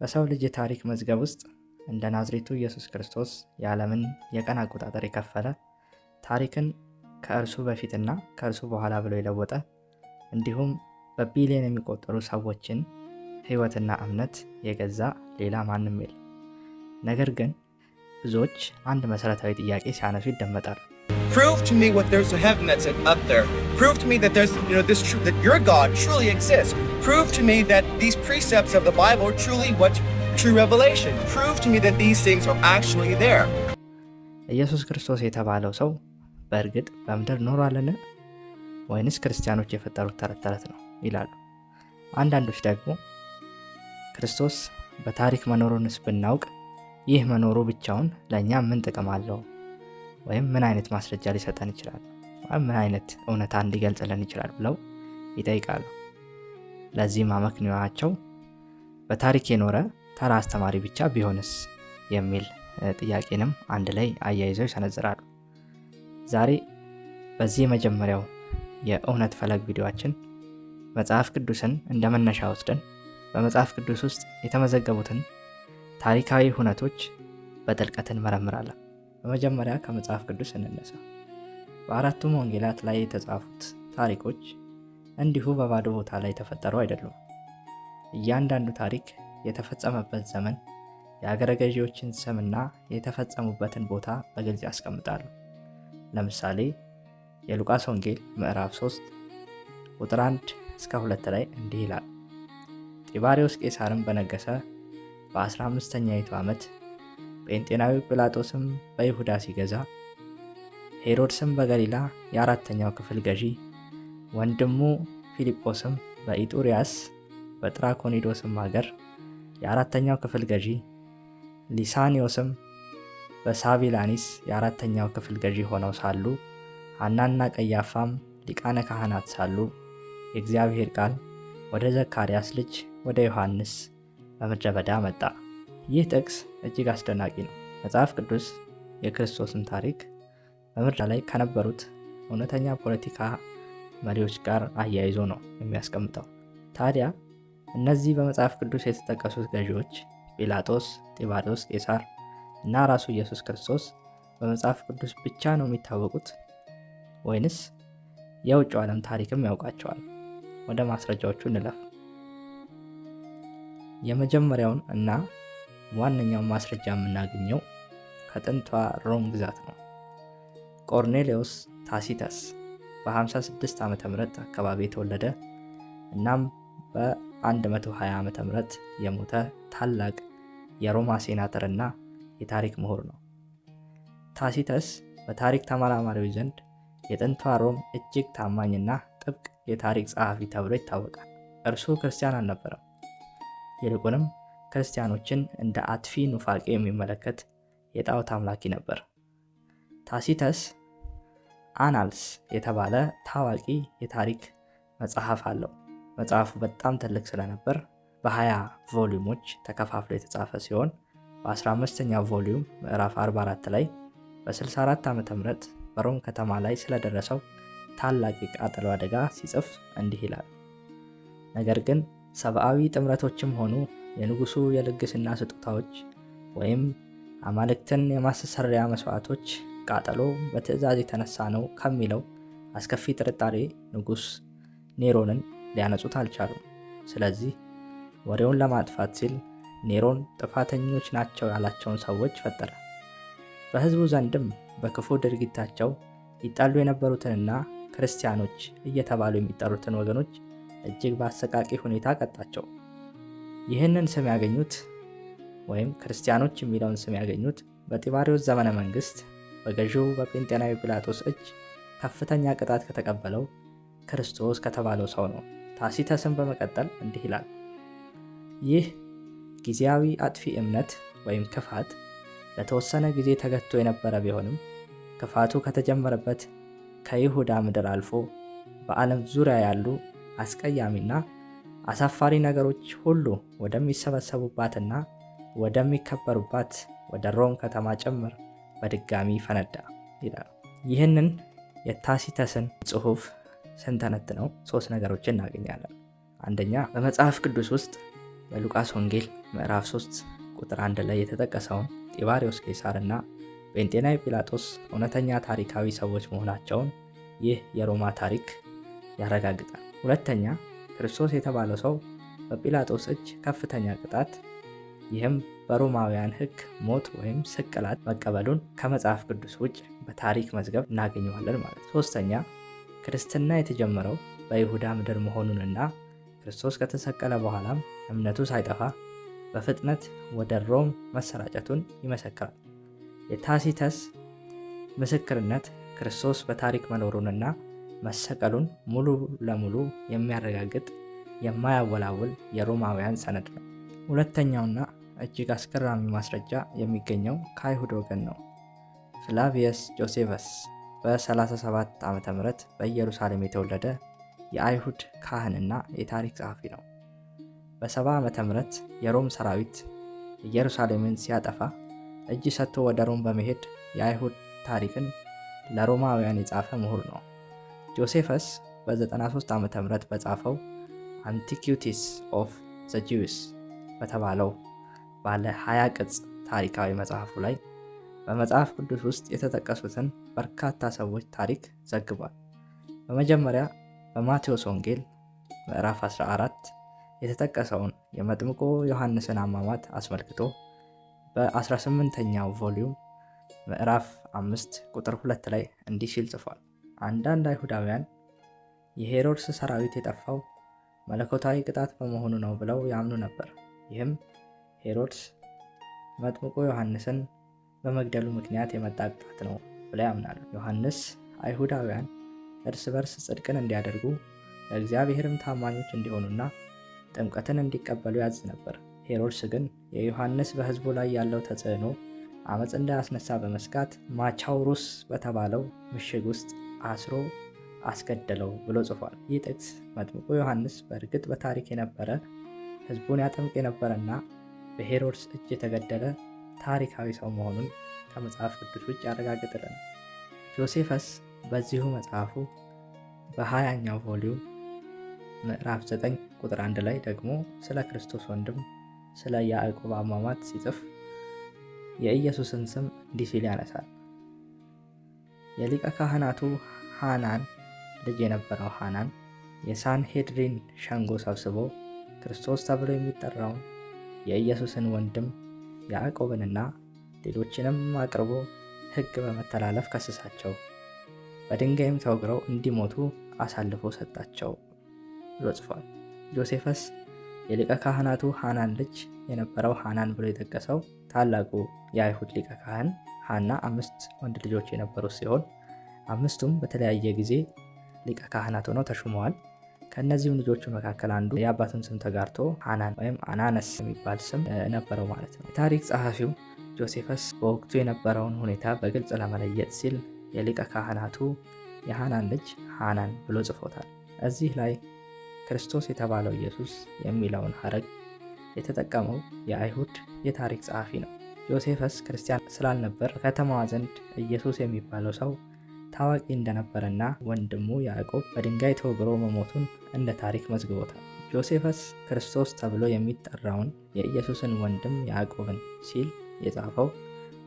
በሰው ልጅ የታሪክ መዝገብ ውስጥ እንደ ናዝሬቱ ኢየሱስ ክርስቶስ የዓለምን የቀን አቆጣጠር የከፈለ፣ ታሪክን ከእርሱ በፊትና ከእርሱ በኋላ ብሎ የለወጠ፣ እንዲሁም በቢሊዮን የሚቆጠሩ ሰዎችን ሕይወትና እምነት የገዛ ሌላ ማንም የለም። ነገር ግን ብዙዎች አንድ መሰረታዊ ጥያቄ ሲያነሱ ይደመጣሉ። Prove to me what there's a heaven that's up there. Prove to me that there's, this truth, that your God truly exists. Prove to me that these precepts of the Bible are truly what true revelation. Prove to me that these things are actually there. ኢየሱስ ክርስቶስ የተባለው ሰው በእርግጥ በምድር ኖሯልን ወይንስ ክርስቲያኖች የፈጠሩት ተረት ተረት ነው ይላሉ። አንዳንዶች ደግሞ ክርስቶስ በታሪክ መኖሩንስ ብናውቅ ይህ መኖሩ ብቻውን ለእኛ ምን ጥቅም አለው? ወይም ምን አይነት ማስረጃ ሊሰጠን ይችላል? ወይም ምን አይነት እውነታ እንዲገልጽልን ይችላል ብለው ይጠይቃሉ። ለዚህ አመክንዮአቸው በታሪክ የኖረ ተራ አስተማሪ ብቻ ቢሆንስ የሚል ጥያቄንም አንድ ላይ አያይዘው ይሰነዝራሉ። ዛሬ በዚህ የመጀመሪያው የእውነት ፈለግ ቪዲዮአችን መጽሐፍ ቅዱስን እንደ መነሻ ወስደን በመጽሐፍ ቅዱስ ውስጥ የተመዘገቡትን ታሪካዊ ሁነቶች በጥልቀት እንመረምራለን። በመጀመሪያ ከመጽሐፍ ቅዱስ እንነሳ። በአራቱም ወንጌላት ላይ የተጻፉት ታሪኮች እንዲሁ በባዶ ቦታ ላይ የተፈጠሩ አይደሉም። እያንዳንዱ ታሪክ የተፈጸመበት ዘመን፣ የአገረ ገዢዎችን ስምና የተፈጸሙበትን ቦታ በግልጽ ያስቀምጣሉ። ለምሳሌ የሉቃስ ወንጌል ምዕራፍ 3 ቁጥር 1 እስከ 2 ላይ እንዲህ ይላል። ጢባሪዎስ ቄሳርም በነገሰ በ15ኛይቱ ዓመት ጴንጤናዊ ጲላጦስም በይሁዳ ሲገዛ፣ ሄሮድስም በገሊላ የአራተኛው ክፍል ገዢ፣ ወንድሙ ፊልጶስም በኢጡሪያስ በጥራኮኒዶስም ሀገር የአራተኛው ክፍል ገዢ፣ ሊሳኒዮስም በሳቢላኒስ የአራተኛው ክፍል ገዢ ሆነው ሳሉ፣ ሐናና ቀያፋም ሊቃነ ካህናት ሳሉ የእግዚአብሔር ቃል ወደ ዘካርያስ ልጅ ወደ ዮሐንስ በምድረ በዳ መጣ። ይህ ጥቅስ እጅግ አስደናቂ ነው። መጽሐፍ ቅዱስ የክርስቶስን ታሪክ በምድር ላይ ከነበሩት እውነተኛ ፖለቲካ መሪዎች ጋር አያይዞ ነው የሚያስቀምጠው። ታዲያ እነዚህ በመጽሐፍ ቅዱስ የተጠቀሱት ገዢዎች ጲላጦስ፣ ጢባሪዎስ ቄሳር እና ራሱ ኢየሱስ ክርስቶስ በመጽሐፍ ቅዱስ ብቻ ነው የሚታወቁት ወይንስ የውጭው ዓለም ታሪክም ያውቃቸዋል? ወደ ማስረጃዎቹ እንለፍ። የመጀመሪያውን እና ዋነኛውን ማስረጃ የምናገኘው ከጥንቷ ሮም ግዛት ነው። ቆርኔሌዎስ ታሲተስ በ56 ዓመተ ምህረት አካባቢ የተወለደ እናም በ120 ዓመተ ምህረት የሞተ ታላቅ የሮማ ሴናተር እና የታሪክ ምሁር ነው። ታሲተስ በታሪክ ተመራማሪዎች ዘንድ የጥንቷ ሮም እጅግ ታማኝና ጥብቅ የታሪክ ጸሐፊ ተብሎ ይታወቃል። እርሱ ክርስቲያን አልነበረም። ይልቁንም ክርስቲያኖችን እንደ አጥፊ ኑፋቄ የሚመለከት የጣዖት አምላኪ ነበር። ታሲተስ አናልስ የተባለ ታዋቂ የታሪክ መጽሐፍ አለው። መጽሐፉ በጣም ትልቅ ስለነበር በ20 ቮሊዩሞች ተከፋፍሎ የተጻፈ ሲሆን በ15ኛው ቮሊዩም ምዕራፍ 44 ላይ በ64 ዓመተ ምህረት በሮም ከተማ ላይ ስለደረሰው ታላቅ የቃጠሎ አደጋ ሲጽፍ እንዲህ ይላል። ነገር ግን ሰብአዊ ጥምረቶችም ሆኑ የንጉሱ የልግስና ስጦታዎች ወይም አማልክትን የማስተሰሪያ መስዋዕቶች ቃጠሎ በትእዛዝ የተነሳ ነው ከሚለው አስከፊ ጥርጣሬ ንጉስ ኔሮንን ሊያነጹት አልቻሉም። ስለዚህ ወሬውን ለማጥፋት ሲል ኔሮን ጥፋተኞች ናቸው ያላቸውን ሰዎች ፈጠረ። በህዝቡ ዘንድም በክፉ ድርጊታቸው ይጣሉ የነበሩትንና ክርስቲያኖች እየተባሉ የሚጠሩትን ወገኖች እጅግ በአሰቃቂ ሁኔታ ቀጣቸው። ይህንን ስም ያገኙት ወይም ክርስቲያኖች የሚለውን ስም ያገኙት በጢባሪዎስ ዘመነ መንግስት በገዢው በጴንጤናዊ ጲላጦስ እጅ ከፍተኛ ቅጣት ከተቀበለው ክርስቶስ ከተባለው ሰው ነው። ታሲተስን በመቀጠል እንዲህ ይላል። ይህ ጊዜያዊ አጥፊ እምነት ወይም ክፋት ለተወሰነ ጊዜ ተገቶ የነበረ ቢሆንም ክፋቱ ከተጀመረበት ከይሁዳ ምድር አልፎ በዓለም ዙሪያ ያሉ አስቀያሚና አሳፋሪ ነገሮች ሁሉ ወደሚሰበሰቡባትና ወደሚከበሩባት ወደ ሮም ከተማ ጭምር በድጋሚ ፈነዳ ይላል። ይህንን የታሲተስን ጽሑፍ ስንተነትነው 3 ነገሮችን እናገኛለን። አንደኛ፣ በመጽሐፍ ቅዱስ ውስጥ በሉቃስ ወንጌል ምዕራፍ 3 ቁጥር 1 ላይ የተጠቀሰውን ጢባሪዮስ ቄሳር እና ጴንጤናዊ ጲላጦስ እውነተኛ ታሪካዊ ሰዎች መሆናቸውን ይህ የሮማ ታሪክ ያረጋግጣል። ሁለተኛ፣ ክርስቶስ የተባለው ሰው በጲላጦስ እጅ ከፍተኛ ቅጣት፣ ይህም በሮማውያን ሕግ ሞት ወይም ስቅላት መቀበሉን ከመጽሐፍ ቅዱስ ውጭ በታሪክ መዝገብ እናገኘዋለን ማለት። ሶስተኛ፣ ክርስትና የተጀመረው በይሁዳ ምድር መሆኑንና ክርስቶስ ከተሰቀለ በኋላም እምነቱ ሳይጠፋ በፍጥነት ወደ ሮም መሰራጨቱን ይመሰክራል። የታሲተስ ምስክርነት ክርስቶስ በታሪክ መኖሩንና መሰቀሉን ሙሉ ለሙሉ የሚያረጋግጥ የማያወላውል የሮማውያን ሰነድ ነው። ሁለተኛውና እጅግ አስገራሚ ማስረጃ የሚገኘው ከአይሁድ ወገን ነው። ፍላቪየስ ጆሴፈስ በ37 ዓ.ም በኢየሩሳሌም የተወለደ የአይሁድ ካህንና የታሪክ ጸሐፊ ነው። በ70 ዓመተ ምህረት የሮም ሰራዊት ኢየሩሳሌምን ሲያጠፋ እጅ ሰጥቶ ወደ ሮም በመሄድ የአይሁድ ታሪክን ለሮማውያን የጻፈ ምሁር ነው። ጆሴፈስ በ93 ዓመተ ምህረት በጻፈው አንቲኪዩቲስ ኦፍ ዘ ጂውስ በተባለው ባለ 20 ቅጽ ታሪካዊ መጽሐፉ ላይ በመጽሐፍ ቅዱስ ውስጥ የተጠቀሱትን በርካታ ሰዎች ታሪክ ዘግቧል። በመጀመሪያ በማቴዎስ ወንጌል ምዕራፍ 14 የተጠቀሰውን የመጥምቁ ዮሐንስን አሟሟት አስመልክቶ በ18ኛው ቮሊዩም ምዕራፍ 5 ቁጥር 2 ላይ እንዲህ ሲል ጽፏል። አንዳንድ አይሁዳውያን የሄሮድስ ሰራዊት የጠፋው መለኮታዊ ቅጣት በመሆኑ ነው ብለው ያምኑ ነበር። ይህም ሄሮድስ መጥምቁ ዮሐንስን በመግደሉ ምክንያት የመጣ ቅጣት ነው ብለው ያምናሉ። ዮሐንስ አይሁዳውያን እርስ በርስ ጽድቅን እንዲያደርጉ ለእግዚአብሔርም ታማኞች እንዲሆኑና ጥምቀትን እንዲቀበሉ ያዝ ነበር። ሄሮድስ ግን የዮሐንስ በሕዝቡ ላይ ያለው ተጽዕኖ አመፅ እንዳያስነሳ በመስጋት ማቻውሩስ በተባለው ምሽግ ውስጥ አስሮ አስገደለው ብሎ ጽፏል። ይህ ጥቅስ መጥምቁ ዮሐንስ በእርግጥ በታሪክ የነበረ ሕዝቡን ያጠምቅ የነበረና በሄሮድስ እጅ የተገደለ ታሪካዊ ሰው መሆኑን ከመጽሐፍ ቅዱስ ውጭ ያረጋግጥልን። ጆሴፈስ በዚሁ መጽሐፉ በ20ኛው ቮሊዩም ምዕራፍ 9 ቁጥር 1 ላይ ደግሞ ስለ ክርስቶስ ወንድም ስለ ያዕቆብ አሟሟት ሲጽፍ የኢየሱስን ስም እንዲህ ሲል ያነሳል። የሊቀ ካህናቱ ሐናን ልጅ የነበረው ሐናን የሳንሄድሪን ሸንጎ ሰብስቦ ክርስቶስ ተብሎ የሚጠራውን የኢየሱስን ወንድም ያዕቆብንና ሌሎችንም አቅርቦ ሕግ በመተላለፍ ከሰሳቸው፣ በድንጋይም ተወግረው እንዲሞቱ አሳልፎ ሰጣቸው ብሎ ጽፏል። ጆሴፈስ የሊቀ ካህናቱ ሐናን ልጅ የነበረው ሐናን ብሎ የጠቀሰው ታላቁ የአይሁድ ሊቀ ካህን ሐና 5 ወንድ ልጆች የነበሩት ሲሆን 5ቱም በተለያየ ጊዜ ሊቀ ካህናት ሆነው ተሹመዋል። ከእነዚህም ልጆቹ መካከል አንዱ የአባቱን ስም ተጋርቶ ሐናን ወይም አናነስ የሚባል ስም ነበረው ማለት ነው። የታሪክ ጸሐፊው ጆሴፈስ በወቅቱ የነበረውን ሁኔታ በግልጽ ለመለየት ሲል የሊቀ ካህናቱ የሐናን ልጅ ሐናን ብሎ ጽፎታል። እዚህ ላይ ክርስቶስ የተባለው ኢየሱስ የሚለውን ሐረግ የተጠቀመው የአይሁድ የታሪክ ጸሐፊ ነው። ጆሴፈስ ክርስቲያን ስላልነበር በከተማዋ ዘንድ ኢየሱስ የሚባለው ሰው ታዋቂ እንደነበረና ወንድሙ ያዕቆብ በድንጋይ ተወግሮ መሞቱን እንደ ታሪክ መዝግቦታል። ጆሴፈስ ክርስቶስ ተብሎ የሚጠራውን የኢየሱስን ወንድም ያዕቆብን ሲል የጻፈው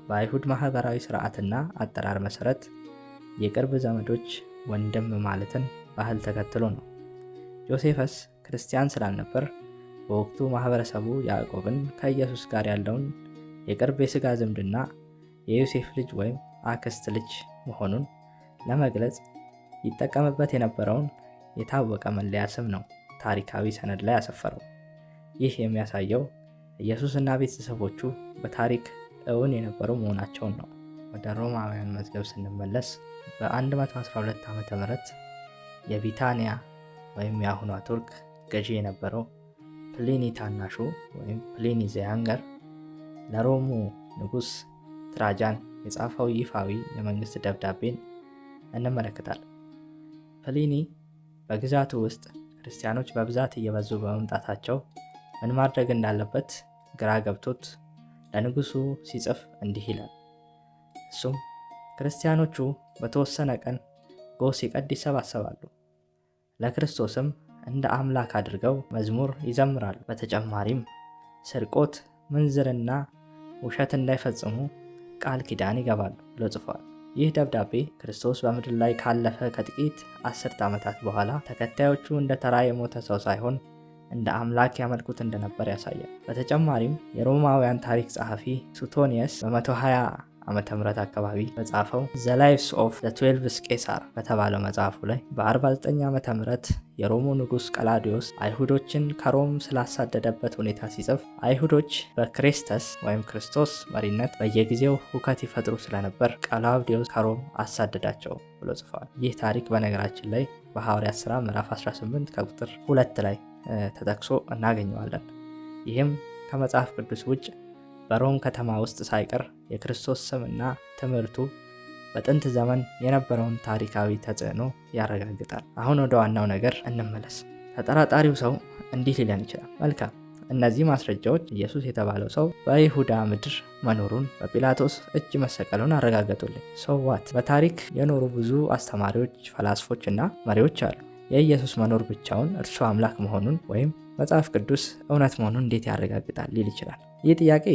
በአይሁድ ማህበራዊ ስርዓትና አጠራር መሰረት የቅርብ ዘመዶች ወንድም ማለትን ባህል ተከትሎ ነው። ጆሴፈስ ክርስቲያን ስላልነበር በወቅቱ ማህበረሰቡ ያዕቆብን ከኢየሱስ ጋር ያለውን የቅርብ የሥጋ ዝምድና የዮሴፍ ልጅ ወይም አክስት ልጅ መሆኑን ለመግለጽ ይጠቀምበት የነበረውን የታወቀ መለያ ስም ነው ታሪካዊ ሰነድ ላይ ያሰፈረው። ይህ የሚያሳየው ኢየሱስና ቤተሰቦቹ በታሪክ እውን የነበሩ መሆናቸውን ነው። ወደ ሮማውያን መዝገብ ስንመለስ በ112 ዓመተ ምህረት የቢታንያ ወይም የአሁኗ ቱርክ ገዢ የነበረው ፕሊኒ ታናሹ ወይም ፕሊኒ ዘያንገር ለሮሙ ንጉሥ ትራጃን የጻፈው ይፋዊ የመንግስት ደብዳቤን እንመለከታለን። ፕሊኒ በግዛቱ ውስጥ ክርስቲያኖች በብዛት እየበዙ በመምጣታቸው ምን ማድረግ እንዳለበት ግራ ገብቶት ለንጉሱ ሲጽፍ እንዲህ ይላል። እሱም ክርስቲያኖቹ በተወሰነ ቀን ጎህ ሲቀድ ይሰባሰባሉ፣ ለክርስቶስም እንደ አምላክ አድርገው መዝሙር ይዘምራሉ። በተጨማሪም ስርቆት፣ ምንዝርና ውሸት እንዳይፈጽሙ ቃል ኪዳን ይገባሉ ብሎ ጽፏል። ይህ ደብዳቤ ክርስቶስ በምድር ላይ ካለፈ ከጥቂት አስርት ዓመታት በኋላ ተከታዮቹ እንደ ተራ የሞተ ሰው ሳይሆን እንደ አምላክ ያመልኩት እንደነበር ያሳያል። በተጨማሪም የሮማውያን ታሪክ ጸሐፊ ሱቶኒየስ በ120 ዓመተ ምህረት አካባቢ በጻፈው ዘ ላይቭስ ኦፍ ዘ 12 ቄሳር በተባለው መጽሐፉ ላይ በ49 ዓመተ ምህረት የሮሙ ንጉሥ ቀላዲዮስ አይሁዶችን ከሮም ስላሳደደበት ሁኔታ ሲጽፍ አይሁዶች በክሬስተስ ወይም ክርስቶስ መሪነት በየጊዜው ሁከት ይፈጥሩ ስለነበር ቀላውዲዮስ ከሮም አሳደዳቸው ብሎ ጽፏል። ይህ ታሪክ በነገራችን ላይ በሐዋርያት ሥራ ምዕራፍ 18 ከቁጥር 2 ላይ ተጠቅሶ እናገኘዋለን። ይህም ከመጽሐፍ ቅዱስ ውጭ በሮም ከተማ ውስጥ ሳይቀር የክርስቶስ ስምና ትምህርቱ በጥንት ዘመን የነበረውን ታሪካዊ ተጽዕኖ ያረጋግጣል። አሁን ወደ ዋናው ነገር እንመለስ። ተጠራጣሪው ሰው እንዲህ ሊለን ይችላል፣ መልካም፣ እነዚህ ማስረጃዎች ኢየሱስ የተባለው ሰው በይሁዳ ምድር መኖሩን፣ በጲላጦስ እጅ መሰቀሉን አረጋገጡልኝ። ሰው ዋት? በታሪክ የኖሩ ብዙ አስተማሪዎች፣ ፈላስፎች እና መሪዎች አሉ። የኢየሱስ መኖር ብቻውን እርሱ አምላክ መሆኑን ወይም መጽሐፍ ቅዱስ እውነት መሆኑን እንዴት ያረጋግጣል ሊል ይችላል። ይህ ጥያቄ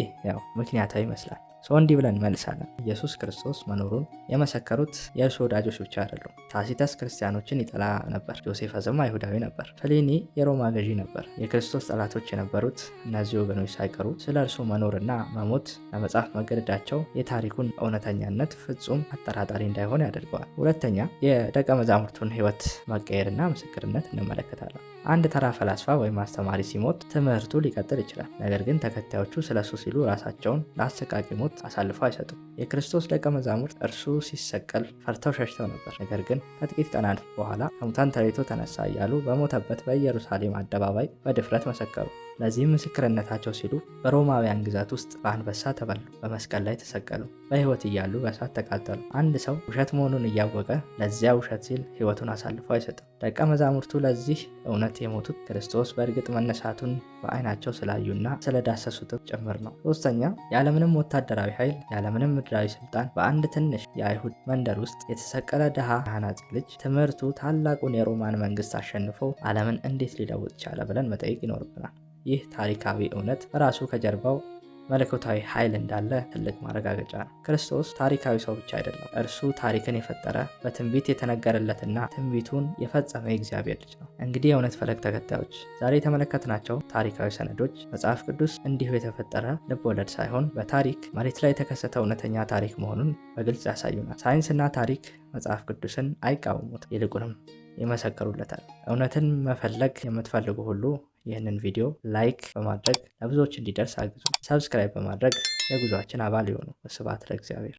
ምክንያታዊ ይመስላል። እንዲህ ብለን እንመልሳለን። ኢየሱስ ክርስቶስ መኖሩን የመሰከሩት የእርሱ ወዳጆች ብቻ አይደሉም። ታሲተስ ክርስቲያኖችን ይጠላ ነበር። ጆሴፈስም አይሁዳዊ ነበር። ፕሊኒ የሮማ ገዢ ነበር። የክርስቶስ ጠላቶች የነበሩት እነዚህ ወገኖች ሳይቀሩ ስለ እርሱ መኖርና መሞት ለመጻፍ መገደዳቸው የታሪኩን እውነተኛነት ፍጹም አጠራጣሪ እንዳይሆን ያደርገዋል። ሁለተኛ፣ የደቀ መዛሙርቱን ሕይወት መቀየርና ምስክርነት እንመለከታለን። አንድ ተራ ፈላስፋ ወይም አስተማሪ ሲሞት ትምህርቱ ሊቀጥል ይችላል። ነገር ግን ተከታዮቹ ስለሱ ሲሉ ራሳቸውን ለአሰቃቂ ሞት አሳልፈው አይሰጡም። የክርስቶስ ደቀ መዛሙርት እርሱ ሲሰቀል ፈርተው ሸሽተው ነበር። ነገር ግን ከጥቂት ቀናት በኋላ ከሙታን ተለይቶ ተነሳ እያሉ በሞተበት በኢየሩሳሌም አደባባይ በድፍረት መሰከሩ። ለዚህም ምስክርነታቸው ሲሉ በሮማውያን ግዛት ውስጥ በአንበሳ ተበሉ፣ በመስቀል ላይ ተሰቀሉ፣ በሕይወት እያሉ በእሳት ተቃጠሉ። አንድ ሰው ውሸት መሆኑን እያወቀ ለዚያ ውሸት ሲል ሕይወቱን አሳልፎ አይሰጥም። ደቀ መዛሙርቱ ለዚህ እውነት የሞቱት ክርስቶስ በእርግጥ መነሳቱን በዓይናቸው ስላዩና ስለዳሰሱትም ጭምር ነው። ሶስተኛ፣ ያለምንም ወታደራዊ ኃይል ያለምንም ምድራዊ ስልጣን በአንድ ትንሽ የአይሁድ መንደር ውስጥ የተሰቀለ ድሃ አናጺ ልጅ ትምህርቱ ታላቁን የሮማን መንግስት አሸንፎ ዓለምን እንዴት ሊለውጥ ቻለ ብለን መጠየቅ ይኖርብናል። ይህ ታሪካዊ እውነት በራሱ ከጀርባው መለኮታዊ ኃይል እንዳለ ትልቅ ማረጋገጫ ነው። ክርስቶስ ታሪካዊ ሰው ብቻ አይደለም። እርሱ ታሪክን የፈጠረ በትንቢት የተነገረለትና ትንቢቱን የፈጸመ የእግዚአብሔር ልጅ ነው። እንግዲህ የእውነት ፈለግ ተከታዮች፣ ዛሬ የተመለከትናቸው ታሪካዊ ሰነዶች መጽሐፍ ቅዱስ እንዲሁ የተፈጠረ ልብ ወለድ ሳይሆን በታሪክ መሬት ላይ የተከሰተ እውነተኛ ታሪክ መሆኑን በግልጽ ያሳዩናል። ሳይንስና ታሪክ መጽሐፍ ቅዱስን አይቃወሙትም፣ ይልቁንም ይመሰክሩለታል። እውነትን መፈለግ የምትፈልጉ ሁሉ ይህንን ቪዲዮ ላይክ በማድረግ ለብዙዎች እንዲደርስ አግዙ። ሰብስክራይብ በማድረግ የጉዟችን አባል ይሆኑ። ስብሐት ለእግዚአብሔር።